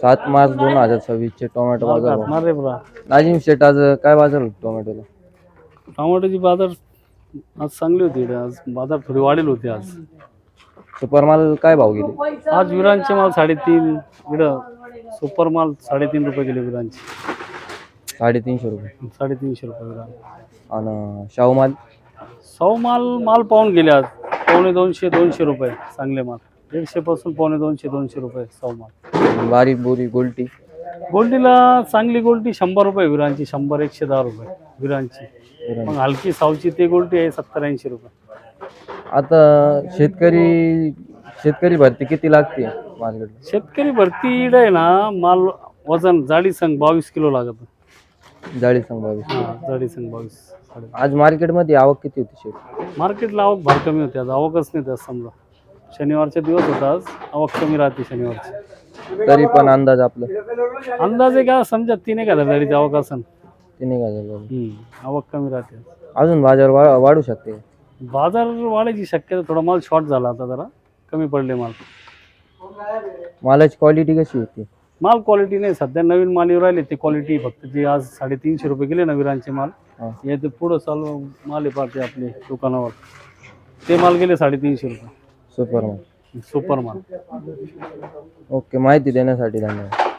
7 मार्च 2026 चे टोमॅटो बाजार भाव. असणार रे बरा. नाजिम शेट, आज काय बाजार होते टोमॅटोला? टोमॅटोची बाजार आज चांगली होती इकडे. आज बाजार थोडी वाढेल होती आज. सुपर माल काय भाव गेले? आज विरांचे माल 3.5 इकडं. सुपर माल 3.5 रुपये गेले विरांचे. 350 रुपये. 350 रुपये विरान. आणि शाहू माल? सौ माल पाहून गेले आज. 250 रुपये चांगले माल. 150 पासून 250 रुपये सौ माल. बारीक बोरी गोल्टी? गोल्टीला चांगली गोल्टी 100 रुपये विरांची. 100-110 रुपये विरांची. मग हलकी सावची ते गोल्टी आहे 70-80 रुपये. आता शेतकरी भरती किती लागते मार्केटला? शेतकरी भरती इकडे आहे ना, माल वजन जाडी संग 22 किलो लागत. जाळी संभावी. जाडी संग 22. आज मार्केटमध्ये आवक किती होती शेट? मार्केटला आवक भार कमी होती आज. आवकच नाही त्यात समजा. शनिवारचा दिवस होता आज. आवक कमी राहते शनिवारची. तरी पण अंदाज आपलं? अंदाजे का समजा 3,000 गाडीची आवक असेल. 3,000. आवक कमी राहते. अजून बाजार वाढू शकते? बाजार वाढायची शक्यता. थोडा माल शॉर्ट झाला आता, जरा कमी पडले माल. मालाची क्वालिटी कशी होती? माल क्वालिटी नाही सध्या. नवीन माल येऊ राहिले ते क्वालिटी फक्त. जे आज 350 रुपये गेले ना विरांचे माल. हे ते पुढं चालू माल पाहते आपले दुकानावर. ते माल गेले 350 रुपये. सुपर माल. सुपर माल. ओके, माहिती देण्यासाठी धन्यवाद.